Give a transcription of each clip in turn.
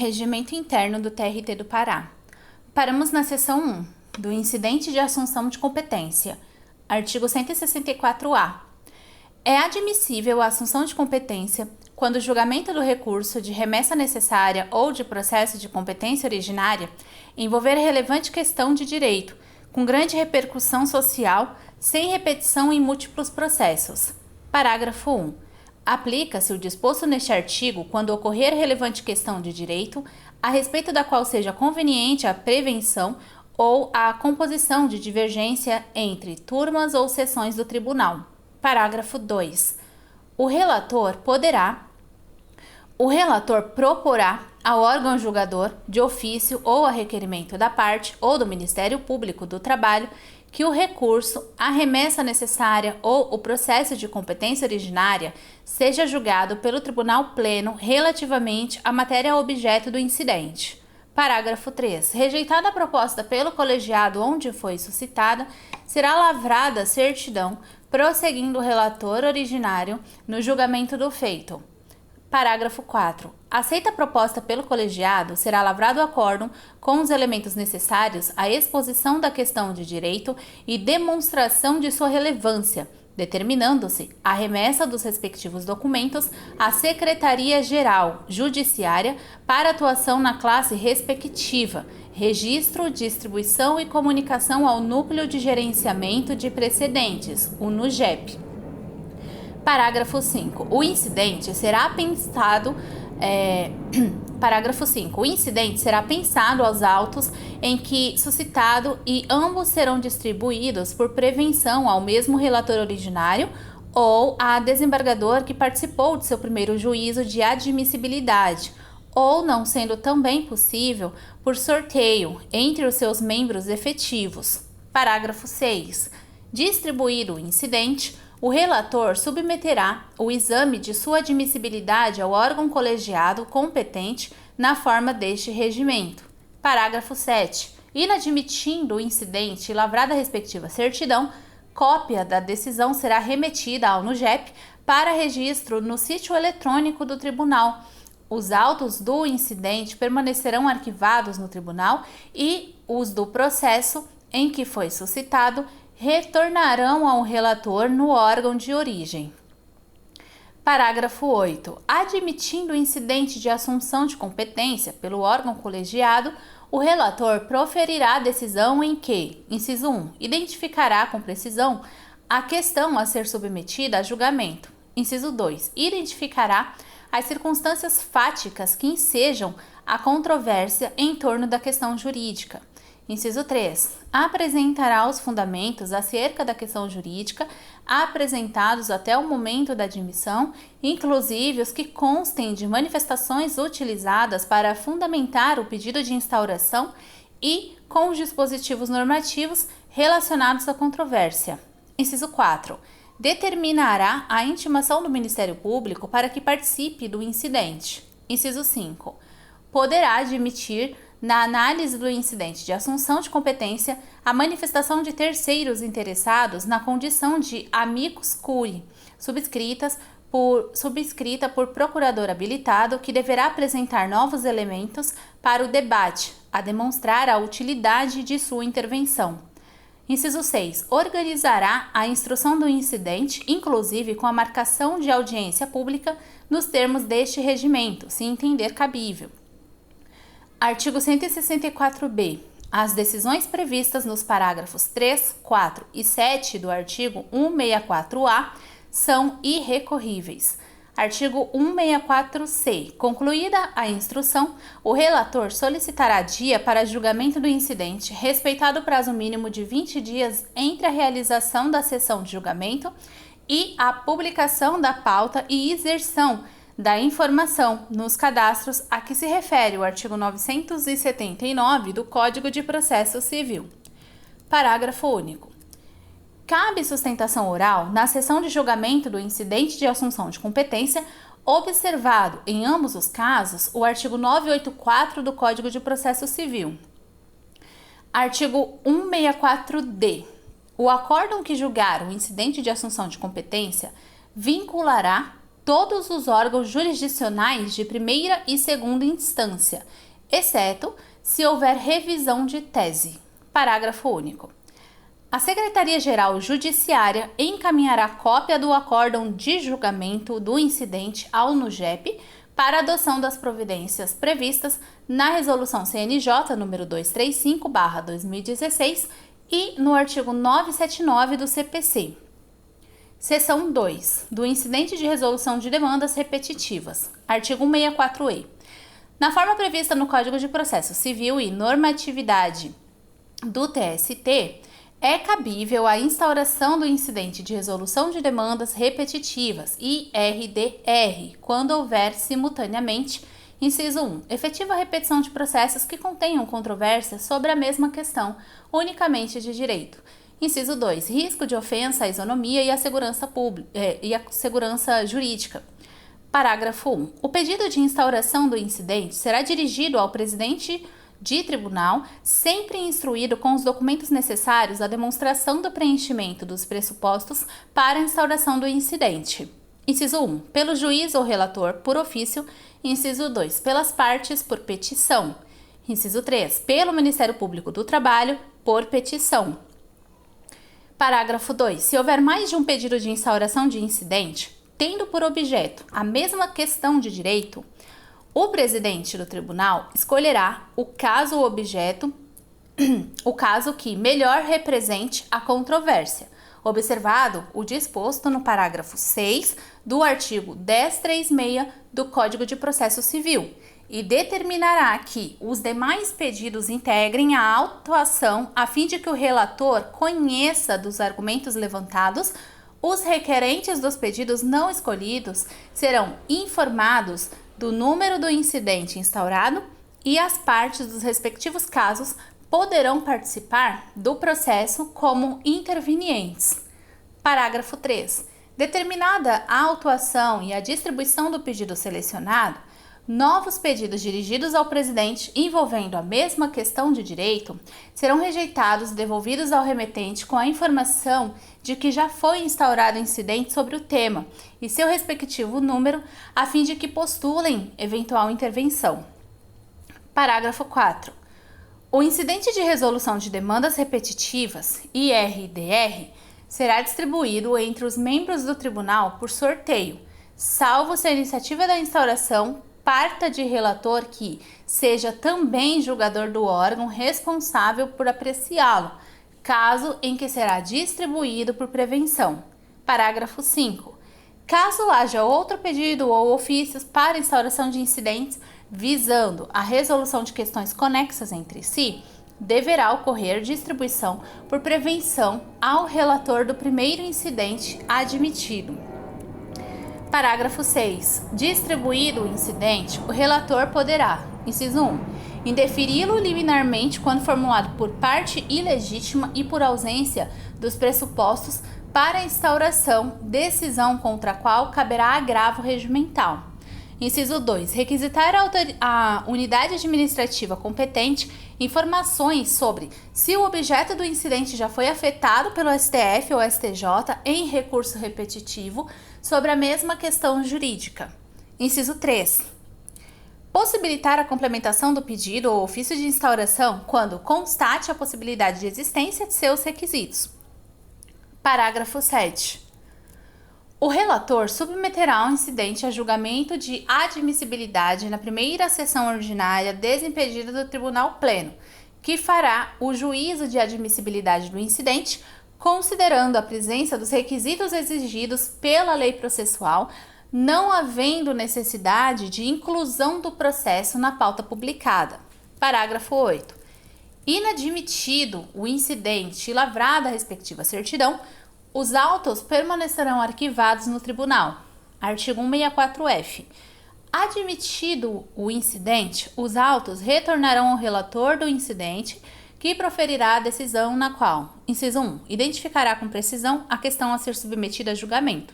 Regimento Interno do TRT do Pará. Paramos na seção 1, do Incidente de Assunção de Competência. Artigo 164-A. É admissível a assunção de competência quando o julgamento do recurso de remessa necessária ou de processo de competência originária envolver relevante questão de direito, com grande repercussão social, sem repetição em múltiplos processos. Parágrafo 1. Aplica-se o disposto neste artigo quando ocorrer relevante questão de direito, a respeito da qual seja conveniente a prevenção ou a composição de divergência entre turmas ou seções do tribunal. Parágrafo 2. O relator proporá ao órgão julgador, de ofício ou a requerimento da parte ou do Ministério Público do Trabalho, que o recurso, a remessa necessária ou o processo de competência originária seja julgado pelo Tribunal Pleno relativamente à matéria objeto do incidente. Parágrafo 3. Rejeitada a proposta pelo colegiado onde foi suscitada, será lavrada certidão, prosseguindo o relator originário no julgamento do feito. Parágrafo 4. Aceita a proposta pelo colegiado, será lavrado acórdão com os elementos necessários à exposição da questão de direito e demonstração de sua relevância, determinando-se a remessa dos respectivos documentos à Secretaria-Geral Judiciária para atuação na classe respectiva, registro, distribuição e comunicação ao Núcleo de Gerenciamento de Precedentes, o NUGEP. Parágrafo 5. O incidente será pensado Parágrafo 5. O incidente será pensado aos autos em que suscitado e ambos serão distribuídos por prevenção ao mesmo relator originário ou a desembargador que participou de seu primeiro juízo de admissibilidade, ou, não sendo também possível, por sorteio entre os seus membros efetivos. Parágrafo 6. Distribuído o incidente, o relator submeterá o exame de sua admissibilidade ao órgão colegiado competente na forma deste regimento. Parágrafo 7. Inadmitindo o incidente e lavrada a respectiva certidão, cópia da decisão será remetida ao NUGEP para registro no sítio eletrônico do tribunal. Os autos do incidente permanecerão arquivados no tribunal e os do processo em que foi suscitado retornarão ao relator no órgão de origem. Parágrafo 8. Admitindo o incidente de assunção de competência pelo órgão colegiado, o relator proferirá a decisão em que, inciso 1, identificará com precisão a questão a ser submetida a julgamento. Inciso 2, identificará as circunstâncias fáticas que ensejam a controvérsia em torno da questão jurídica. Inciso 3. Apresentará os fundamentos acerca da questão jurídica apresentados até o momento da admissão, inclusive os que constem de manifestações utilizadas para fundamentar o pedido de instauração e com os dispositivos normativos relacionados à controvérsia. Inciso 4. Determinará a intimação do Ministério Público para que participe do incidente. Inciso 5. Poderá admitir na análise do incidente de assunção de competência, a manifestação de terceiros interessados na condição de amicus curiae, subscrita por procurador habilitado, que deverá apresentar novos elementos para o debate, a demonstrar a utilidade de sua intervenção. Inciso 6. Organizará a instrução do incidente, inclusive com a marcação de audiência pública, nos termos deste regimento, se entender cabível. Artigo 164-B. As decisões previstas nos parágrafos 3, 4 e 7 do artigo 164-A são irrecorríveis. Artigo 164-C. Concluída a instrução, o relator solicitará dia para julgamento do incidente, respeitado o prazo mínimo de 20 dias entre a realização da sessão de julgamento e a publicação da pauta e inserção da informação nos cadastros a que se refere o artigo 979 do Código de Processo Civil. Parágrafo único. Cabe sustentação oral na sessão de julgamento do incidente de assunção de competência, observado, em ambos os casos, o artigo 984 do Código de Processo Civil. Artigo 164-D. O acórdão que julgar o incidente de assunção de competência vinculará todos os órgãos jurisdicionais de primeira e segunda instância, exceto se houver revisão de tese. Parágrafo único. A Secretaria-Geral Judiciária encaminhará cópia do acórdão de julgamento do incidente ao NUGEP para adoção das providências previstas na Resolução CNJ nº 235/2016 e no artigo 979 do CPC. Seção 2. Do incidente de resolução de demandas repetitivas. Artigo 164-E. Na forma prevista no Código de Processo Civil e normatividade do TST, é cabível a instauração do incidente de resolução de demandas repetitivas, IRDR, quando houver simultaneamente, inciso 1, efetiva repetição de processos que contenham controvérsia sobre a mesma questão, unicamente de direito. Inciso 2, risco de ofensa à isonomia e à segurança pública e à segurança jurídica. Parágrafo 1. O pedido de instauração do incidente será dirigido ao presidente de tribunal, sempre instruído com os documentos necessários à demonstração do preenchimento dos pressupostos para a instauração do incidente. Inciso 1. Pelo juiz ou relator, por ofício. Inciso 2. Pelas partes, por petição. Inciso 3. Pelo Ministério Público do Trabalho, por petição. Parágrafo 2. Se houver mais de um pedido de instauração de incidente, tendo por objeto a mesma questão de direito, o presidente do tribunal escolherá o caso que melhor represente a controvérsia, observado o disposto no parágrafo 6 do artigo 1036 do Código de Processo Civil, e determinará que os demais pedidos integrem a autuação a fim de que o relator conheça dos argumentos levantados. Os requerentes dos pedidos não escolhidos serão informados do número do incidente instaurado e as partes dos respectivos casos poderão participar do processo como intervenientes. Parágrafo 3. Determinada a autuação e a distribuição do pedido selecionado, novos pedidos dirigidos ao presidente envolvendo a mesma questão de direito serão rejeitados e devolvidos ao remetente com a informação de que já foi instaurado incidente sobre o tema e seu respectivo número, a fim de que postulem eventual intervenção. Parágrafo 4. O incidente de resolução de demandas repetitivas, IRDR, será distribuído entre os membros do tribunal por sorteio, salvo se a iniciativa da instauração parta de relator que seja também julgador do órgão responsável por apreciá-lo, caso em que será distribuído por prevenção. Parágrafo 5. Caso haja outro pedido ou ofícios para instauração de incidentes visando a resolução de questões conexas entre si, deverá ocorrer distribuição por prevenção ao relator do primeiro incidente admitido. Parágrafo 6. Distribuído o incidente, o relator poderá, inciso 1, indeferi-lo liminarmente quando formulado por parte ilegítima e por ausência dos pressupostos para a instauração, decisão contra a qual caberá agravo regimental. Inciso 2. Requisitar a unidade administrativa competente informações sobre se o objeto do incidente já foi afetado pelo STF ou STJ em recurso repetitivo sobre a mesma questão jurídica. Inciso 3. Possibilitar a complementação do pedido ou ofício de instauração quando constate a possibilidade de existência de seus requisitos. Parágrafo 7. O relator submeterá o incidente a julgamento de admissibilidade na primeira sessão ordinária desimpedida do Tribunal Pleno, que fará o juízo de admissibilidade do incidente, considerando a presença dos requisitos exigidos pela lei processual, não havendo necessidade de inclusão do processo na pauta publicada. Parágrafo 8. Inadmitido o incidente e lavrada a respectiva certidão, os autos permanecerão arquivados no tribunal. Artigo 164-F. Admitido o incidente, os autos retornarão ao relator do incidente, que proferirá a decisão na qual, inciso 1, identificará com precisão a questão a ser submetida a julgamento.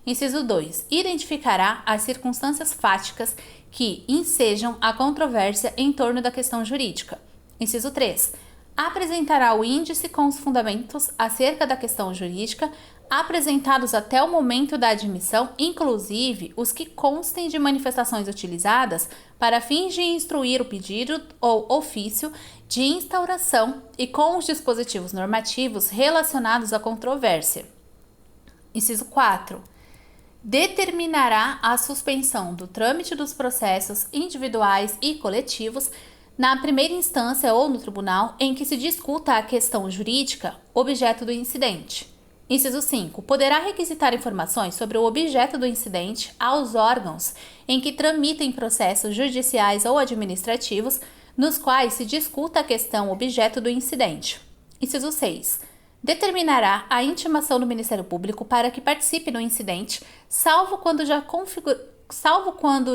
Inciso 2, identificará as circunstâncias fáticas que ensejam a controvérsia em torno da questão jurídica. Inciso 3, apresentará o índice com os fundamentos acerca da questão jurídica, apresentados até o momento da admissão, inclusive os que constem de manifestações utilizadas para fins de instruir o pedido ou ofício de instauração e com os dispositivos normativos relacionados à controvérsia. Inciso 4. Determinará a suspensão do trâmite dos processos individuais e coletivos na primeira instância ou no tribunal em que se discuta a questão jurídica objeto do incidente. Inciso 5. Poderá requisitar informações sobre o objeto do incidente aos órgãos em que tramitem processos judiciais ou administrativos nos quais se discuta a questão objeto do incidente. Inciso 6. Determinará a intimação do Ministério Público para que participe no incidente, salvo quando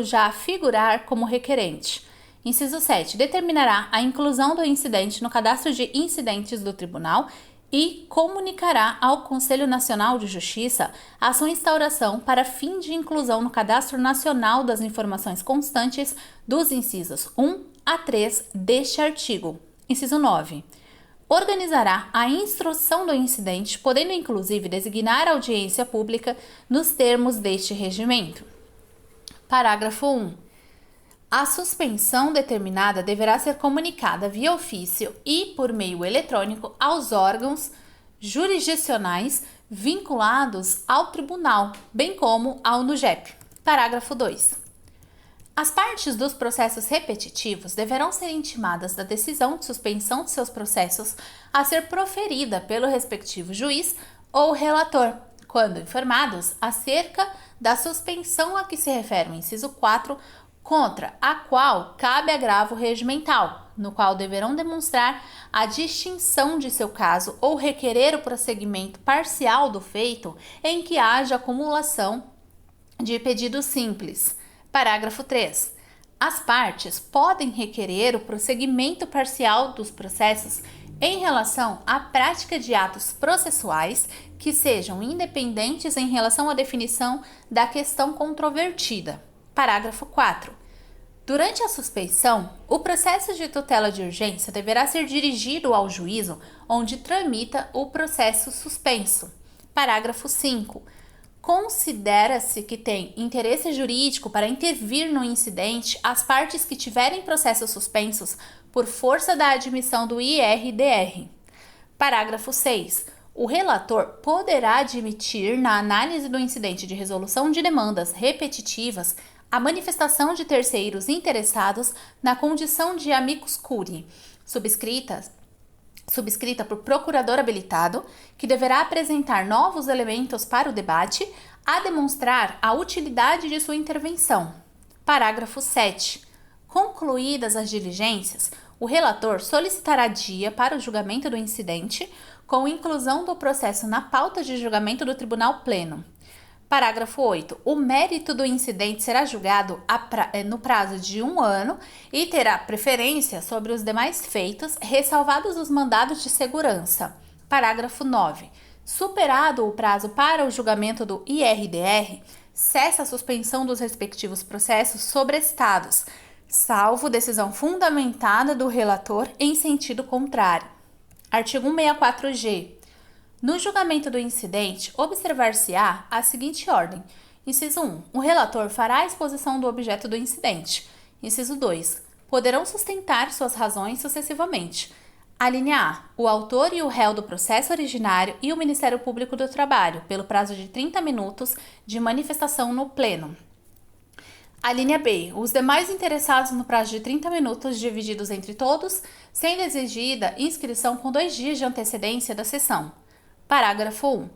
já figurar como requerente. Inciso 7. Determinará a inclusão do incidente no cadastro de incidentes do Tribunal e comunicará ao Conselho Nacional de Justiça a sua instauração para fim de inclusão no Cadastro Nacional das Informações Constantes dos incisos 1 a 3 deste artigo. Inciso 9. Organizará a instrução do incidente, podendo inclusive designar audiência pública nos termos deste regimento. Parágrafo 1. A suspensão determinada deverá ser comunicada via ofício e por meio eletrônico aos órgãos jurisdicionais vinculados ao tribunal, bem como ao NUJEP. Parágrafo 2. As partes dos processos repetitivos deverão ser intimadas da decisão de suspensão de seus processos a ser proferida pelo respectivo juiz ou relator, quando informados acerca da suspensão a que se refere o inciso 4, contra a qual cabe agravo regimental, no qual deverão demonstrar a distinção de seu caso ou requerer o prosseguimento parcial do feito em que haja acumulação de pedido simples. Parágrafo 3. As partes podem requerer o prosseguimento parcial dos processos em relação à prática de atos processuais que sejam independentes em relação à definição da questão controvertida. Parágrafo 4. Durante a suspeição, o processo de tutela de urgência deverá ser dirigido ao juízo onde tramita o processo suspenso. Parágrafo 5. Considera-se que tem interesse jurídico para intervir no incidente as partes que tiverem processos suspensos por força da admissão do IRDR. Parágrafo 6. O relator poderá admitir, na análise do incidente de resolução de demandas repetitivas, a manifestação de terceiros interessados na condição de amicus curiae, subscrita por procurador habilitado, que deverá apresentar novos elementos para o debate, a demonstrar a utilidade de sua intervenção. Parágrafo 7. Concluídas as diligências, o relator solicitará dia para o julgamento do incidente, com inclusão do processo na pauta de julgamento do Tribunal Pleno. Parágrafo 8. O mérito do incidente será julgado no prazo de 1 ano e terá preferência sobre os demais feitos, ressalvados os mandados de segurança. Parágrafo 9. Superado o prazo para o julgamento do IRDR, cessa a suspensão dos respectivos processos sobrestados, salvo decisão fundamentada do relator em sentido contrário. Artigo 164-G. No julgamento do incidente, observar-se-á a seguinte ordem. Inciso 1. O relator fará a exposição do objeto do incidente. Inciso 2. Poderão sustentar suas razões sucessivamente. Alínea A. O autor e o réu do processo originário e o Ministério Público do Trabalho, pelo prazo de 30 minutos de manifestação no Pleno. Alínea B. Os demais interessados no prazo de 30 minutos, divididos entre todos, sendo exigida inscrição com 2 dias de antecedência da sessão. Parágrafo 1.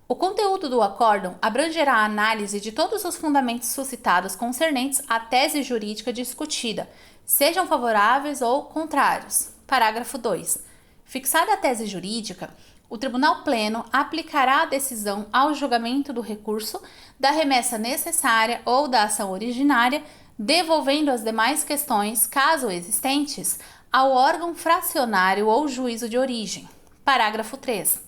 O conteúdo do acórdão abrangerá a análise de todos os fundamentos suscitados concernentes à tese jurídica discutida, sejam favoráveis ou contrários. Parágrafo 2. Fixada a tese jurídica, o Tribunal Pleno aplicará a decisão ao julgamento do recurso, da remessa necessária ou da ação originária, devolvendo as demais questões, caso existentes, ao órgão fracionário ou juízo de origem. Parágrafo 3.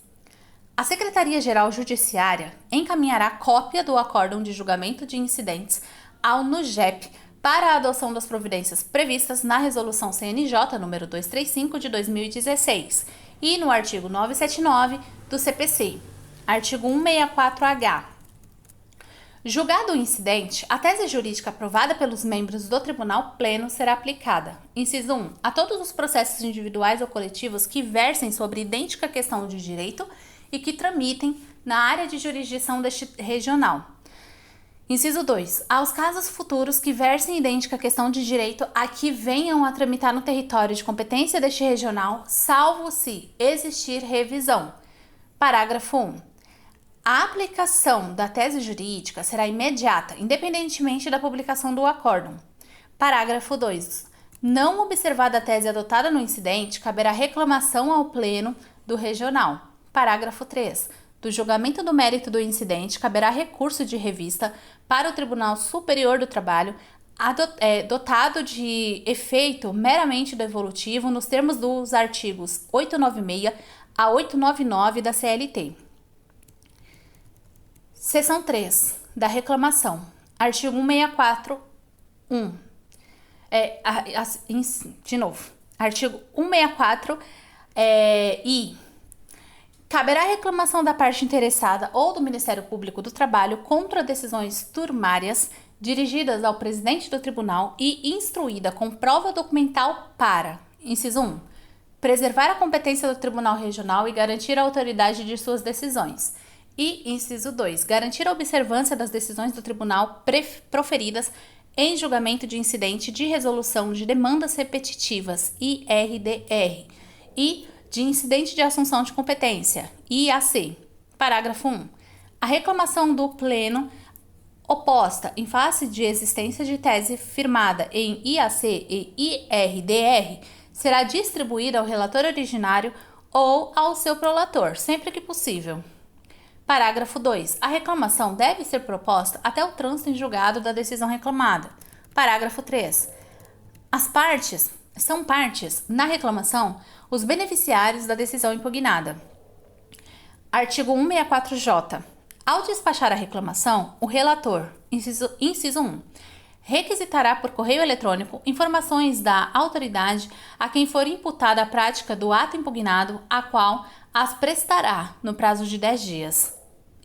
A Secretaria-Geral Judiciária encaminhará cópia do acórdão de julgamento de incidentes ao NUJEP para a adoção das providências previstas na Resolução CNJ nº 235 de 2016 e no artigo 979 do CPC. Artigo 164-H. Julgado o incidente, a tese jurídica aprovada pelos membros do Tribunal Pleno será aplicada. Inciso 1. A todos os processos individuais ou coletivos que versem sobre idêntica questão de direito e que tramitem na área de jurisdição deste regional. Inciso 2. Aos casos futuros que versem idêntica questão de direito a que venham a tramitar no território de competência deste regional, salvo se existir revisão. Parágrafo 1. A aplicação da tese jurídica será imediata, independentemente da publicação do acórdão. Parágrafo 2. Não observada a tese adotada no incidente, caberá reclamação ao Pleno do Regional. Parágrafo 3. Do julgamento do mérito do incidente, caberá recurso de revista para o Tribunal Superior do Trabalho, dotado de efeito meramente devolutivo nos termos dos artigos 896 a 899 da CLT. Seção 3. Da reclamação. Artigo 164-1. Artigo 164 I. Caberá reclamação da parte interessada ou do Ministério Público do Trabalho contra decisões turmárias dirigidas ao presidente do tribunal e instruída com prova documental para, inciso 1, preservar a competência do Tribunal Regional e garantir a autoridade de suas decisões. E, inciso 2, garantir a observância das decisões do tribunal proferidas em julgamento de incidente de resolução de demandas repetitivas, IRDR, e de incidente de assunção de competência, IAC. Parágrafo 1. A reclamação do Pleno oposta em face de existência de tese firmada em IAC e IRDR será distribuída ao relator originário ou ao seu prolator, sempre que possível. Parágrafo 2. A reclamação deve ser proposta até o trânsito em julgado da decisão reclamada. Parágrafo 3. São partes na reclamação os beneficiários da decisão impugnada. Artigo 164-J. Ao despachar a reclamação, o relator, inciso 1, requisitará por correio eletrônico informações da autoridade a quem for imputada a prática do ato impugnado, a qual as prestará no prazo de 10 dias.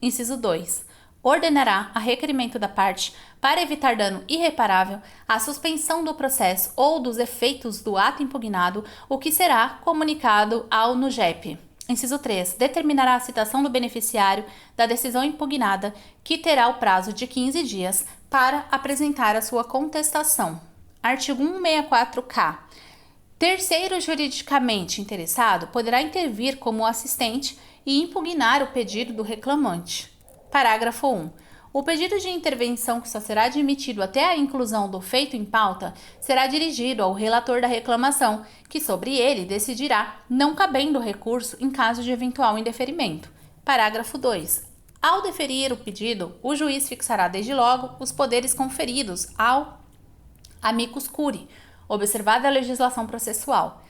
Inciso 2. Ordenará a requerimento da parte para evitar dano irreparável, a suspensão do processo ou dos efeitos do ato impugnado, o que será comunicado ao NUGEP. Inciso 3. Determinará a citação do beneficiário da decisão impugnada, que terá o prazo de 15 dias para apresentar a sua contestação. Artigo 164-K. Terceiro juridicamente interessado poderá intervir como assistente e impugnar o pedido do reclamante. Parágrafo 1. O pedido de intervenção que só será admitido até a inclusão do feito em pauta será dirigido ao relator da reclamação, que sobre ele decidirá, não cabendo recurso em caso de eventual indeferimento. Parágrafo 2. Ao deferir o pedido, o juiz fixará desde logo os poderes conferidos ao amicus curiae, observada a legislação processual.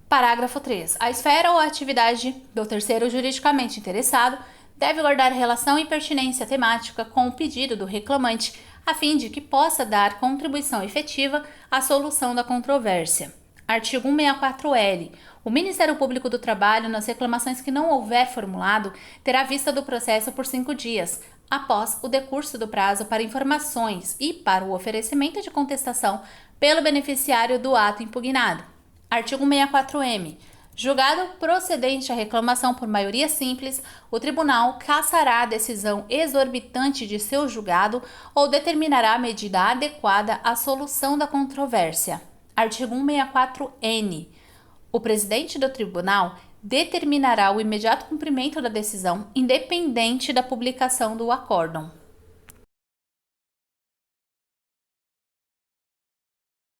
Parágrafo 3. A esfera ou a atividade do terceiro juridicamente interessado deve guardar relação e pertinência temática com o pedido do reclamante, a fim de que possa dar contribuição efetiva à solução da controvérsia. Artigo 164-L. O Ministério Público do Trabalho, nas reclamações que não houver formulado, terá vista do processo por 5 dias, após o decurso do prazo para informações e para o oferecimento de contestação pelo beneficiário do ato impugnado. Artigo 164-M. Julgado procedente a reclamação por maioria simples, o tribunal cassará a decisão exorbitante de seu julgado ou determinará a medida adequada à solução da controvérsia. Artigo 164-N. O presidente do tribunal determinará o imediato cumprimento da decisão, independente da publicação do acórdão.